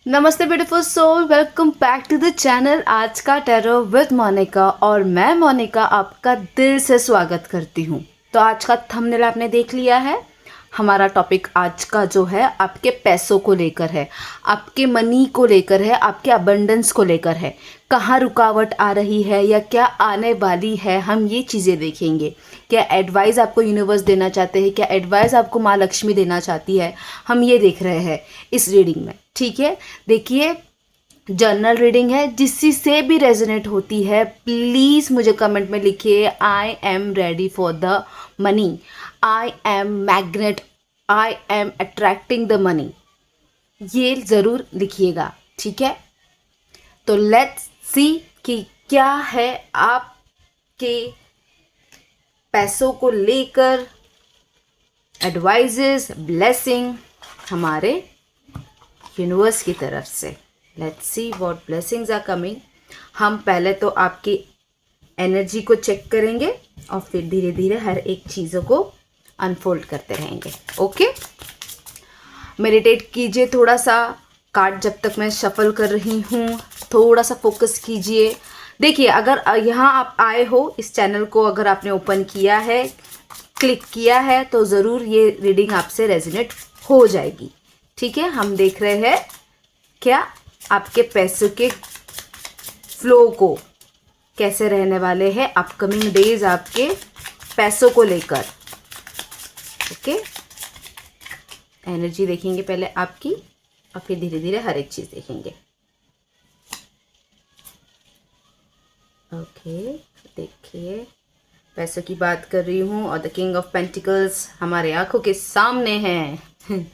नमस्ते beautiful soul, welcome back to the channel आज का टैरो विद मोनिका। और मैं मोनिका आपका दिल से स्वागत करती हूँ। तो आज का थंबनेल आपने देख लिया है। हमारा टॉपिक आज का जो है आपके पैसों को लेकर है, आपके मनी को लेकर है, आपके अबंडेंस को लेकर है। कहाँ रुकावट आ रही है या क्या आने वाली है, हम ये चीज़ें देखेंगे। क्या एडवाइस आपको यूनिवर्स देना चाहते हैं, क्या एडवाइस आपको माँ लक्ष्मी देना चाहती है, हम ये देख रहे हैं इस रीडिंग में। ठीक है, देखिए जर्नल रीडिंग है, जिससे से भी रेजोनेट होती है प्लीज़ मुझे कमेंट में लिखिए I am ready for the money, I am magnet, I am attracting the money, ये ज़रूर लिखिएगा। ठीक है, तो लेट्स सी कि क्या है आपके पैसों को लेकर एडवाइजेस, ब्लेसिंग हमारे यूनिवर्स की तरफ से। Let's see what blessings are coming. हम पहले तो आपकी एनर्जी को चेक करेंगे और फिर धीरे धीरे हर एक चीज़ों को अनफोल्ड करते रहेंगे। ओके, मेडिटेट कीजिए थोड़ा सा। कार्ड जब तक मैं शफल कर रही हूँ थोड़ा सा फोकस कीजिए। देखिए, अगर यहाँ आप आए हो, इस चैनल को अगर आपने ओपन किया है, क्लिक किया है, तो ज़रूर ये रीडिंग आपसे रेजोनेट हो जाएगी। ठीक है, हम देख रहे हैं क्या आपके पैसों के फ्लो को कैसे रहने वाले हैं अपकमिंग डेज आपके पैसों को लेकर। ओके, एनर्जी देखेंगे पहले आपकी और फिर धीरे धीरे हर एक चीज़ देखेंगे। ओके, देखिए पैसों की बात कर रही हूँ और द किंग ऑफ पेंटिकल्स हमारे आंखों के सामने है।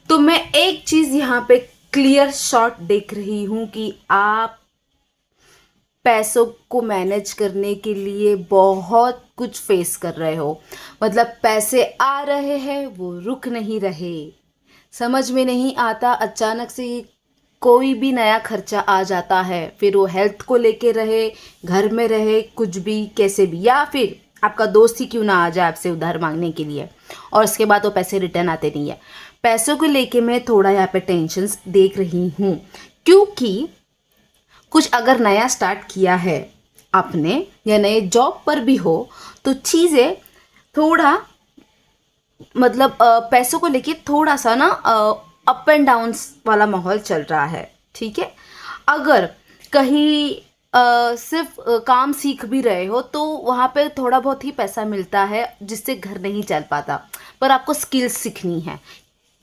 तो मैं एक चीज़ यहाँ पे क्लियर शॉट देख रही हूँ कि आप पैसों को मैनेज करने के लिए बहुत कुछ फेस कर रहे हो। मतलब पैसे आ रहे हैं, वो रुक नहीं रहे। समझ में नहीं आता, अचानक से कोई भी नया खर्चा आ जाता है, फिर वो हेल्थ को लेके रहे, घर में रहे, कुछ भी कैसे भी, या फिर आपका दोस्त ही क्यों ना आ जाए आपसे उधार मांगने के लिए और उसके बाद वो पैसे रिटर्न आते नहीं है। पैसों को लेके मैं थोड़ा यहाँ पे टेंशन्स देख रही हूँ, क्योंकि कुछ अगर नया स्टार्ट किया है आपने या नए जॉब पर भी हो तो चीज़ें थोड़ा मतलब पैसों को लेके थोड़ा सा ना अप एंड डाउन्स वाला माहौल चल रहा है। ठीक है, अगर कहीं सिर्फ काम सीख भी रहे हो तो वहाँ पे थोड़ा बहुत ही पैसा मिलता है जिससे घर नहीं चल पाता, पर आपको स्किल्स सीखनी है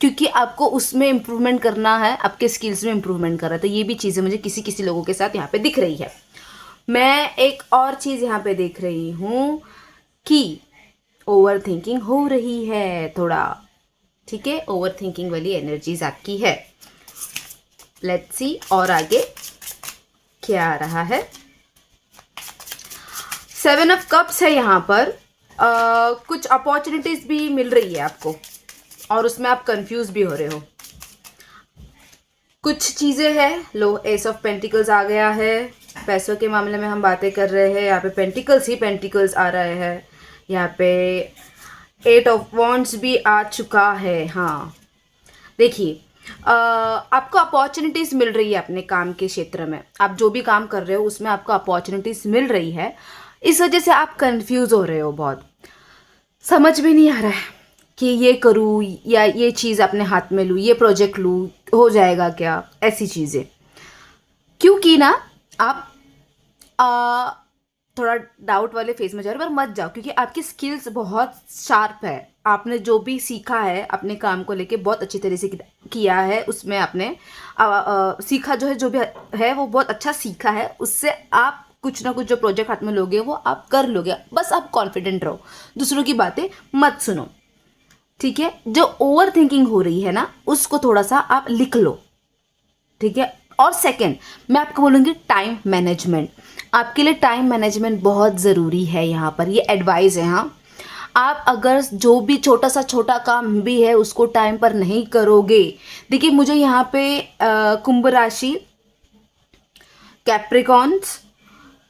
क्योंकि आपको उसमें इम्प्रूवमेंट करना है, आपके स्किल्स में इम्प्रूवमेंट कर रहा है। तो ये भी चीज़ें मुझे किसी किसी लोगों के साथ यहाँ पे दिख रही है। मैं एक और चीज़ यहाँ पे देख रही हूँ कि ओवर थिंकिंग हो रही है थोड़ा। ठीक है, ओवर थिंकिंग वाली एनर्जीज आपकी है। लेट्स सी और आगे क्या आ रहा है। 7 ऑफ कप्स है यहाँ पर। कुछ अपॉर्चुनिटीज भी मिल रही है आपको और उसमें आप कंफ्यूज भी हो रहे हो। कुछ चीज़ें हैं। लो, एस ऑफ पेंटिकल्स आ गया है। पैसों के मामले में हम बातें कर रहे हैं, यहाँ पे पेंटिकल्स ही पेंटिकल्स आ रहे हैं। यहाँ पे 8 ऑफ वॉन्ड्स भी आ चुका है। हाँ, देखिए आपको अपॉर्चुनिटीज़ मिल रही है अपने काम के क्षेत्र में। आप जो भी काम कर रहे हो उसमें आपको अपॉर्चुनिटीज़ मिल रही है। इस वजह से आप कंफ्यूज हो रहे हो, बहुत समझ में नहीं आ रहा है कि ये करूँ या ये चीज़ अपने हाथ में लूँ, ये प्रोजेक्ट लूँ, हो जाएगा क्या, ऐसी चीज़ें। क्योंकि ना आप थोड़ा डाउट वाले फेज में जा रहे हो, पर मत जाओ क्योंकि आपकी स्किल्स बहुत शार्प है। आपने जो भी सीखा है अपने काम को लेके बहुत अच्छी तरह से किया है, उसमें आपने सीखा जो है, जो भी है वो बहुत अच्छा सीखा है। उससे आप कुछ ना कुछ जो प्रोजेक्ट हाथ में लोगे वो आप कर लोगे। बस आप कॉन्फिडेंट रहो, दूसरों की बातें मत सुनो। ठीक है, जो ओवर थिंकिंग हो रही है ना उसको थोड़ा सा आप लिख लो। ठीक है, और सेकंड मैं आपको बोलूँगी टाइम मैनेजमेंट। आपके लिए टाइम मैनेजमेंट बहुत ज़रूरी है। यहाँ पर ये एडवाइस है। हाँ, आप अगर जो भी छोटा सा छोटा काम भी है उसको टाइम पर नहीं करोगे। देखिए, मुझे यहाँ पे कुंभ राशि, कैप्रिकॉन्स,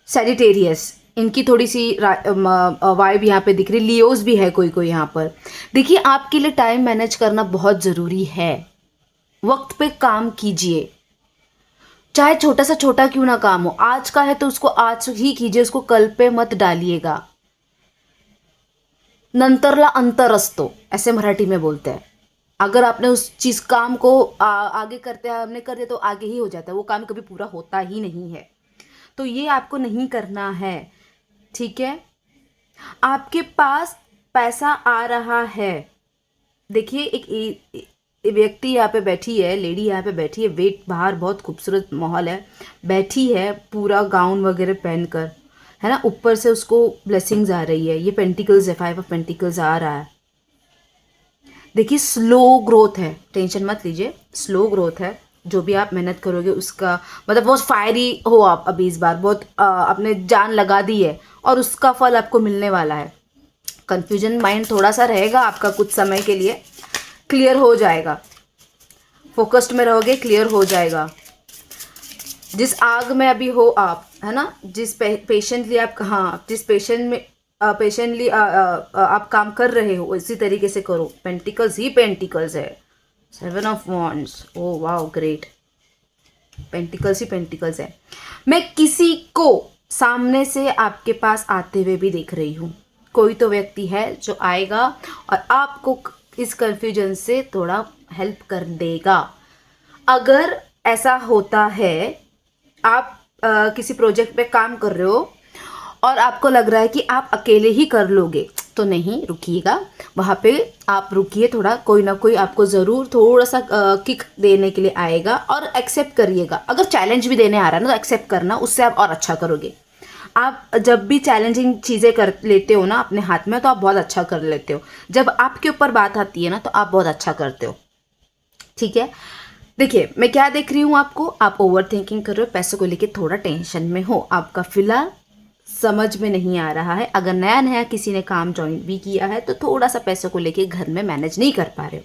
सैजिटेरियस, इनकी थोड़ी सी वाइब यहाँ पे दिख रही। लियोस भी है कोई कोई यहाँ पर। देखिए, आपके लिए टाइम मैनेज करना बहुत ज़रूरी है। वक्त पे काम कीजिए। चाहे छोटा सा छोटा क्यों ना काम हो, आज का है तो उसको आज ही कीजिए, उसको कल पे मत डालिएगा। नंतरला अंतर असतो, ऐसे मराठी में बोलते हैं। अगर आपने उस चीज काम को आगे करते हैं, हमने कर दिया तो आगे ही हो जाता है, वो काम कभी पूरा होता ही नहीं है। तो ये आपको नहीं करना है, ठीक है। आपके पास पैसा आ रहा है, देखिए एक व्यक्ति यहाँ पे बैठी है, लेडी यहाँ पे बैठी है, वेट बाहर बहुत खूबसूरत माहौल है, बैठी है पूरा गाउन वगैरह पहनकर, है ना। ऊपर से उसको ब्लेसिंग्स आ रही है, ये पेंटिकल्स है, 5 ऑफ पेंटिकल्स आ रहा है। देखिए स्लो ग्रोथ है, टेंशन मत लीजिए, स्लो ग्रोथ है। जो भी आप मेहनत करोगे उसका मतलब बहुत फायरी हो आप अभी इस बार, बहुत आपने जान लगा दी है और उसका फल आपको मिलने वाला है। कंफ्यूजन माइंड थोड़ा सा रहेगा आपका कुछ समय के लिए, क्लियर हो जाएगा। फोकस्ड में रहोगे, क्लियर हो जाएगा। जिस आग में अभी हो आप, है ना, जिस पेशेंटली आप, हाँ, जिस पेशेंट में पेशेंटली आप काम कर रहे हो इसी तरीके से करो। पेंटिकल्स ही पेंटिकल्स है, 7 of wands, oh wow great, pentacles he pentacles है। मैं किसी को सामने से आपके पास आते हुए भी देख रही हूँ, कोई तो व्यक्ति है जो आएगा और आपको इस कंफ्यूजन से थोड़ा हेल्प कर देगा। अगर ऐसा होता है, आप किसी प्रोजेक्ट पे काम कर रहे हो और आपको लग रहा है कि आप अकेले ही कर लोगे, तो नहीं, रुकिएगा, वहाँ पे आप रुकिए थोड़ा, कोई ना कोई आपको ज़रूर थोड़ा सा किक देने के लिए आएगा और एक्सेप्ट करिएगा। अगर चैलेंज भी देने आ रहा है ना तो एक्सेप्ट करना, उससे आप और अच्छा करोगे। आप जब भी चैलेंजिंग चीज़ें कर लेते हो ना अपने हाथ में, तो आप बहुत अच्छा कर लेते हो। जब आपके ऊपर बात आती है ना तो आप बहुत अच्छा करते हो, ठीक है। देखिए मैं क्या देख रही हूँ आपको, आप ओवर थिंकिंग कर रहे हो, पैसों को लेके थोड़ा टेंशन में हो, आपका फिलहाल समझ में नहीं आ रहा है। अगर नया नया किसी ने काम ज्वाइन भी किया है तो थोड़ा सा पैसों को लेके घर में मैनेज नहीं कर पा रहे हो,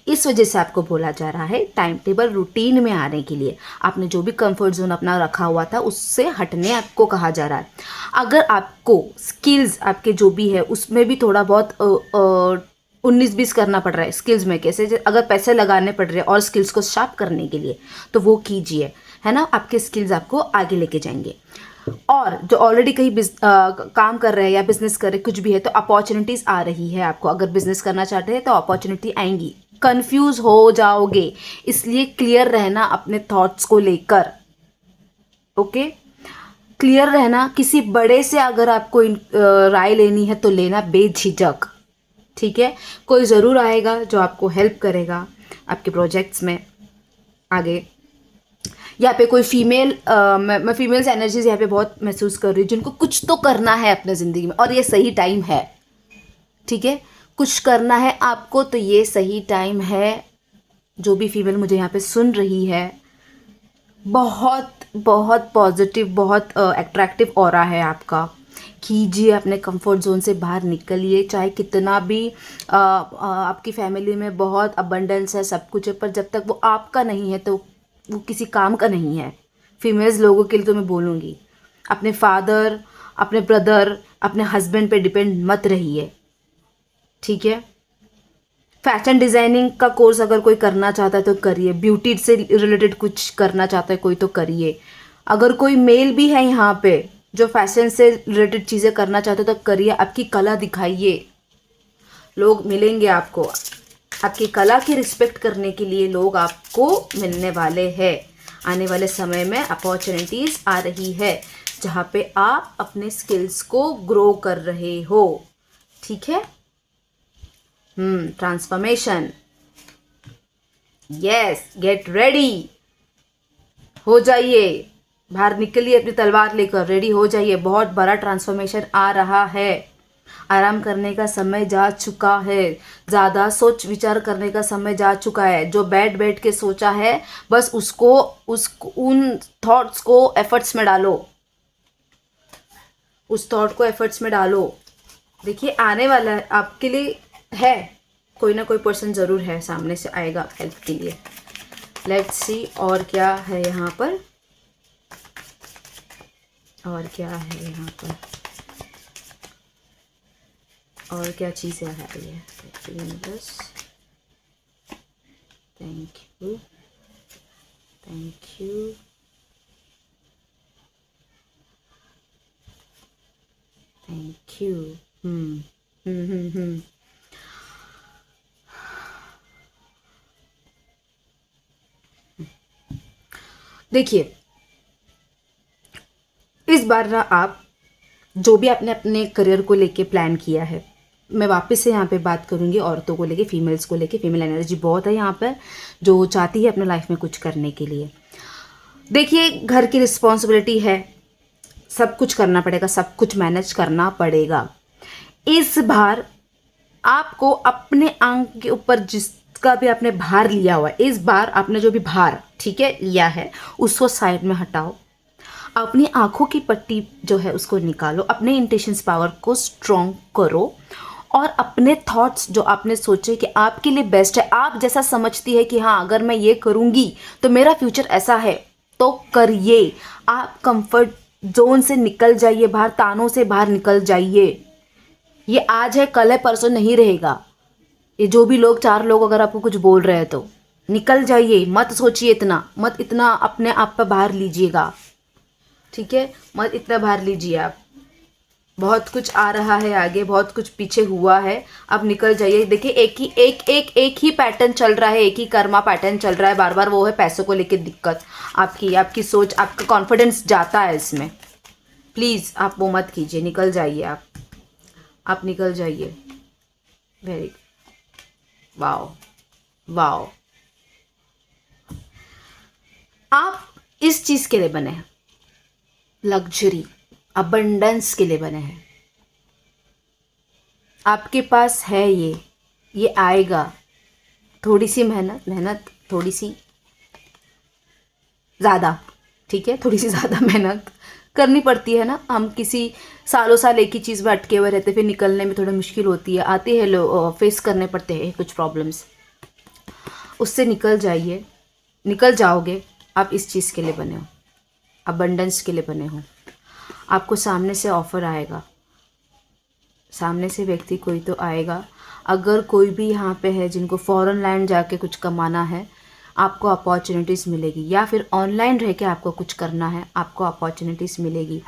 इस वजह से आपको बोला जा रहा है टाइम टेबल रूटीन में आने के लिए। आपने जो भी कंफर्ट जोन अपना रखा हुआ था उससे हटने आपको कहा जा रहा है। अगर आपको स्किल्स आपके जो भी है उसमें भी थोड़ा बहुत 19-20 करना पड़ रहा है स्किल्स में, कैसे अगर पैसे लगाने पड़ रहे हैं और स्किल्स को शार्प करने के लिए तो वो कीजिए, है ना। आपके स्किल्स आपको आगे लेके जाएंगे। और जो ऑलरेडी कहीं काम कर रहे हैं या बिजनेस कर रहे कुछ भी है तो अपॉर्चुनिटीज आ रही है आपको। अगर बिजनेस करना चाहते हैं तो अपॉर्चुनिटी आएंगी, कंफ्यूज हो जाओगे, इसलिए क्लियर रहना अपने थॉट्स को लेकर, ओके। क्लियर रहना, किसी बड़े से अगर आपको राय लेनी है तो लेना बेझिझक, ठीक है। कोई ज़रूर आएगा जो आपको हेल्प करेगा आपके प्रोजेक्ट्स में आगे। यहाँ पे कोई फीमेल, मैं फीमेल्स एनर्जीज यहाँ पे बहुत महसूस कर रही हूँ, जिनको कुछ तो करना है अपने ज़िंदगी में और ये सही टाइम है, ठीक है। कुछ करना है आपको तो ये सही टाइम है। जो भी फीमेल मुझे यहाँ पे सुन रही है, बहुत बहुत पॉजिटिव, बहुत अट्रैक्टिव ऑरा है आपका। कीजिए, अपने कंफर्ट जोन से बाहर निकलिए। चाहे कितना भी आपकी फैमिली में बहुत अबंडेंस है, सब कुछ है, पर जब तक वो आपका नहीं है तो वो किसी काम का नहीं है। फीमेल्स लोगों के लिए तो मैं बोलूँगी, अपने फादर, अपने ब्रदर, अपने हस्बैंड पे डिपेंड मत रहिए, ठीक है। फैशन डिज़ाइनिंग का कोर्स अगर कोई करना चाहता है तो करिए, ब्यूटी से रिलेटेड कुछ करना चाहता है कोई तो करिए। अगर कोई मेल भी है यहाँ पे जो फैशन से रिलेटेड चीज़ें करना चाहते हो तो करिए, आपकी कला दिखाइए, लोग मिलेंगे आपको। आपकी कला की रिस्पेक्ट करने के लिए लोग आपको मिलने वाले हैं। आने वाले समय में अपॉर्चुनिटीज़ आ रही है जहाँ पे आप अपने स्किल्स को ग्रो कर रहे हो, ठीक है। ट्रांसफॉर्मेशन, यस, गेट रेडी, हो जाइए, बाहर निकलिए अपनी तलवार लेकर, रेडी हो जाइए। बहुत बड़ा ट्रांसफॉर्मेशन आ रहा है। आराम करने का समय जा चुका है, ज़्यादा सोच विचार करने का समय जा चुका है। जो बैठ बैठ के सोचा है बस उसको उन थॉट्स को एफर्ट्स में डालो, उस थॉट को एफर्ट्स में डालो। देखिए आने वाला है आपके लिए, है कोई ना कोई पर्सन ज़रूर है सामने से आएगा हेल्प के लिए। लेट्स सी और क्या है यहाँ पर, और क्या है यहाँ पर, और क्या चीज़ें आ रही है। बस thank you, thank you, thank you. Hmm hmm hmm hmm देखिए, इस बार ना आप जो भी आपने अपने करियर को लेके प्लान किया है, मैं वापस से यहाँ पे बात करूँगी औरतों को लेके, फीमेल्स को लेके। फीमेल एनर्जी बहुत है यहाँ पर जो चाहती है अपने लाइफ में कुछ करने के लिए। देखिए, घर की रिस्पॉन्सिबिलिटी है, सब कुछ करना पड़ेगा, सब कुछ मैनेज करना पड़ेगा। इस बार आपको अपने आंख के ऊपर जिसका भी आपने भार लिया हुआ है, इस बार आपने जो भी भार, ठीक है, लिया है, उसको साइड में हटाओ। अपनी आंखों की पट्टी जो है उसको निकालो, अपने इंटेंशंस पावर को स्ट्रॉन्ग करो और अपने थॉट्स जो आपने सोचे कि आपके लिए बेस्ट है, आप जैसा समझती है कि हाँ अगर मैं ये करूँगी तो मेरा फ्यूचर ऐसा है, तो करिए। आप कंफर्ट जोन से निकल जाइए, बाहर तानों से बाहर निकल जाइए। ये आज है, कल है, परसों नहीं रहेगा। ये जो भी लोग, चार लोग अगर आपको कुछ बोल रहे हैं तो निकल जाइए, मत सोचिए इतना, मत इतना अपने आप पर भार लीजिएगा, ठीक है, मत इतना भार लीजिए आप। बहुत कुछ आ रहा है आगे, बहुत कुछ पीछे हुआ है, अब निकल जाइए। देखिए, एक ही पैटर्न चल रहा है, एक ही कर्मा पैटर्न चल रहा है बार बार, वो है पैसों को लेके दिक्कत। आपकी सोच, आपका कॉन्फिडेंस जाता है इसमें। प्लीज़ आप वो मत कीजिए, निकल जाइए आप निकल जाइए। Very wow wow. आप इस चीज़ के लिए बने हैं, लग्जरी, अबंडेंस के लिए बने हैं। आपके पास है ये आएगा। थोड़ी सी मेहनत थोड़ी सी ज़्यादा, ठीक है, थोड़ी सी ज़्यादा मेहनत करनी पड़ती है ना। हम किसी सालों साल एक ही चीज़ में अटके हुए रहते, फिर निकलने में थोड़ी मुश्किल होती है, आती है, फेस करने पड़ते हैं कुछ प्रॉब्लम्स। उससे निकल जाइए, निकल जाओगे। आप इस चीज़ के लिए बने हो, अबंडेंस के लिए बने हो। आपको सामने से ऑफ़र आएगा, सामने से व्यक्ति कोई तो आएगा। अगर कोई भी यहाँ पे है जिनको फॉरेन लैंड जाके कुछ कमाना है, आपको अपॉर्चुनिटीज़ मिलेगी, या फिर ऑनलाइन रह के आपको कुछ करना है, आपको अपॉर्चुनिटीज़ मिलेगी।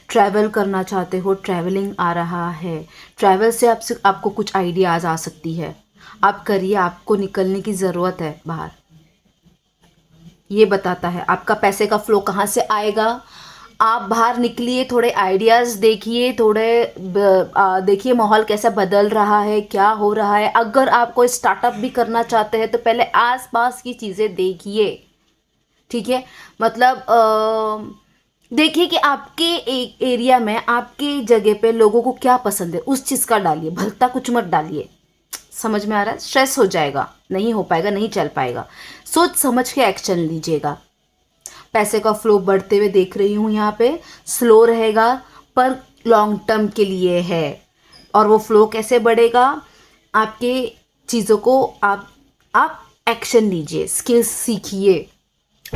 ट्रैवल करना चाहते हो, ट्रैवलिंग आ रहा है, ट्रैवल से आपको कुछ आइडियाज़ आ सकती है, आप करिए। आपको निकलने की ज़रूरत है बाहर, ये बताता है। आपका पैसे का फ्लो कहाँ से आएगा, आप बाहर निकलिए, थोड़े आइडियाज़ देखिए, देखिए माहौल कैसा बदल रहा है, क्या हो रहा है। अगर आप कोई स्टार्टअप भी करना चाहते हैं तो पहले आसपास की चीज़ें देखिए, ठीक है। मतलब देखिए कि आपके एक एरिया में, आपके जगह पे लोगों को क्या पसंद है, उस चीज़ का डालिए, भलता कुछ मत डालिए। समझ में आ रहा है? स्ट्रेस हो जाएगा, नहीं हो पाएगा, नहीं चल पाएगा। सोच समझ के एक्शन लीजिएगा। पैसे का फ्लो बढ़ते हुए देख रही हूँ यहाँ पे, स्लो रहेगा पर लॉन्ग टर्म के लिए है। और वो फ्लो कैसे बढ़ेगा, आपके चीज़ों को आप एक्शन लीजिए, स्किल्स सीखिए।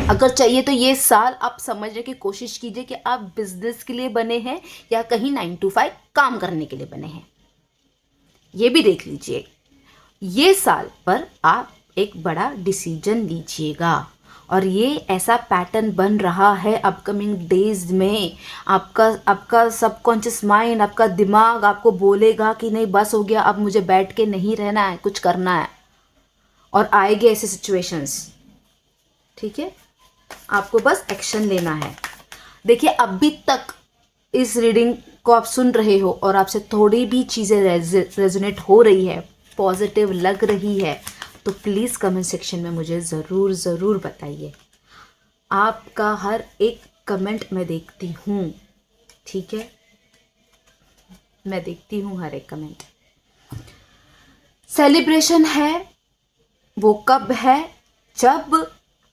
अगर चाहिए तो ये साल आप समझने की कोशिश कीजिए कि आप बिजनेस के लिए बने हैं या कहीं 9 to 5 काम करने के लिए बने हैं, ये भी देख लीजिए। ये साल पर आप एक बड़ा डिसीजन लीजिएगा, और ये ऐसा पैटर्न बन रहा है अपकमिंग डेज में। आपका सबकॉन्शियस माइंड, आपका दिमाग आपको बोलेगा कि नहीं बस हो गया, अब मुझे बैठ के नहीं रहना है, कुछ करना है। और आएंगे ऐसे सिचुएशंस, ठीक है, आपको बस एक्शन लेना है। देखिए, अभी तक इस रीडिंग को आप सुन रहे हो और आपसे थोड़ी भी चीज़ें रेजोनेट हो रही है, पॉजिटिव लग रही है, तो प्लीज़ कमेंट सेक्शन में मुझे ज़रूर बताइए। आपका हर एक कमेंट मैं देखती हूँ, ठीक है, मैं देखती हूँ हर एक कमेंट। सेलिब्रेशन है, वो कब है, जब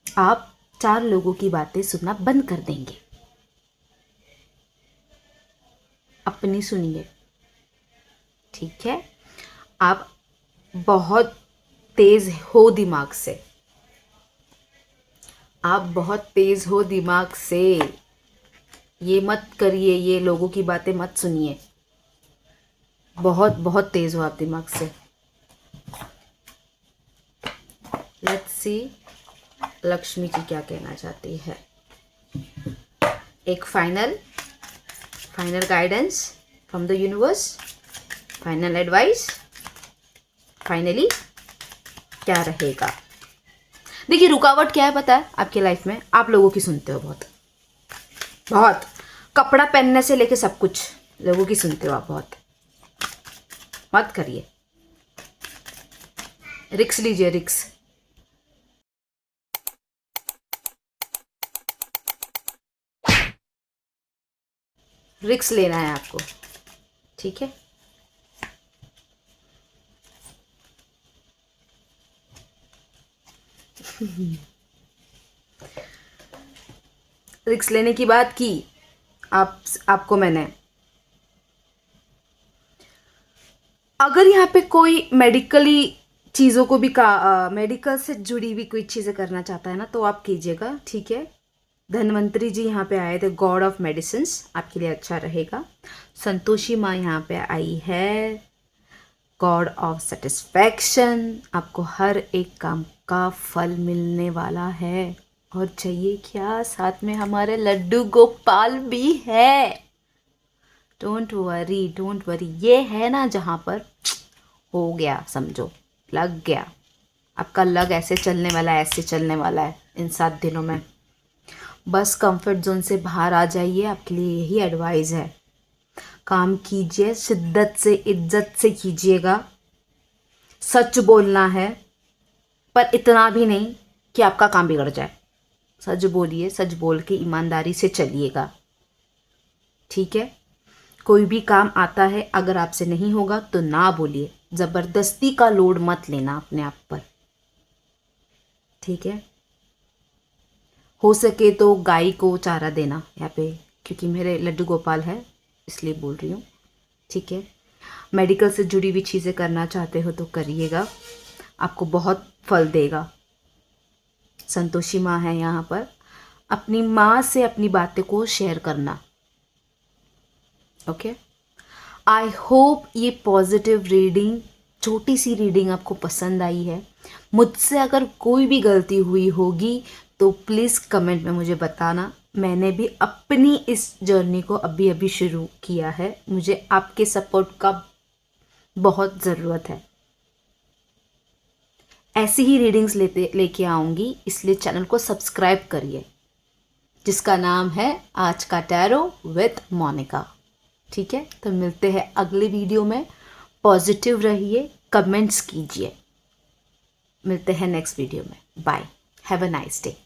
आप 4 लोगों की बातें सुनना बंद कर देंगे, अपनी सुनिए, ठीक है। आप बहुत तेज हो दिमाग से, आप बहुत तेज हो दिमाग से, ये मत करिए, ये लोगों की बातें मत सुनिए, बहुत तेज हो आप दिमाग से। लेट्स सी लक्ष्मी जी क्या कहना चाहती है। एक final guidance, from the universe, final advice, finally क्या रहेगा। देखिए रुकावट क्या है पता है आपकी लाइफ में, आप लोगों की सुनते हो बहुत बहुत, कपड़ा पहनने से लेके सब कुछ लोगों की सुनते हो आप बहुत। मत करिए, रिक्स लीजिए, रिक्स। रिक्स लेना है आपको, ठीक है। रिक्स लेने की बात की आपको मैंने। अगर यहाँ पे कोई मेडिकली चीज़ों को भी मेडिकल से जुड़ी हुई कोई चीज़ें करना चाहता है ना तो आप कीजिएगा, ठीक है। धन्वंतरी जी यहाँ पे आए थे, गॉड ऑफ मेडिसिन, आपके लिए अच्छा रहेगा। संतोषी माँ यहाँ पे आई है, गॉड ऑफ सेटिस्फैक्शन, आपको हर एक काम का फल मिलने वाला है। और चाहिए क्या, साथ में हमारे लड्डू गोपाल भी है। डोंट वरी, डोंट वरी, ये है ना जहाँ पर हो गया, समझो लग गया, आपका लग ऐसे चलने वाला है, ऐसे चलने वाला है इन 7 दिनों में। बस कंफर्ट जोन से बाहर आ जाइए, आपके लिए यही एडवाइस है। काम कीजिए, शिद्दत से, इज्जत से कीजिएगा। सच बोलना है, पर इतना भी नहीं कि आपका काम बिगड़ जाए। सच बोलिए, सच बोल के ईमानदारी से चलिएगा, ठीक है। कोई भी काम आता है, अगर आपसे नहीं होगा तो ना बोलिए, ज़बरदस्ती का लोड मत लेना अपने आप पर, ठीक है। हो सके तो गाय को चारा देना यहाँ पे, क्योंकि मेरे लड्डू गोपाल है इसलिए बोल रही हूँ, ठीक है। मेडिकल से जुड़ी हुई चीज़ें करना चाहते हो तो करिएगा, आपको बहुत फल देगा। संतोषी माँ है यहाँ पर, अपनी माँ से अपनी बातें को शेयर करना, ओके। आई होप ये पॉजिटिव रीडिंग, छोटी सी रीडिंग आपको पसंद आई है। मुझसे अगर कोई भी गलती हुई होगी तो प्लीज़ कमेंट में मुझे बताना। मैंने भी अपनी इस जर्नी को अभी अभी शुरू किया है, मुझे आपके सपोर्ट का बहुत ज़रूरत है। ऐसी ही रीडिंग्स लेके आऊँगी, इसलिए चैनल को सब्सक्राइब करिए, जिसका नाम है आज का टैरो विथ मोनिका, ठीक है। तो मिलते हैं अगले वीडियो में, पॉजिटिव रहिए, कमेंट्स कीजिए। मिलते हैं नेक्स्ट वीडियो में, bye, have a nice day.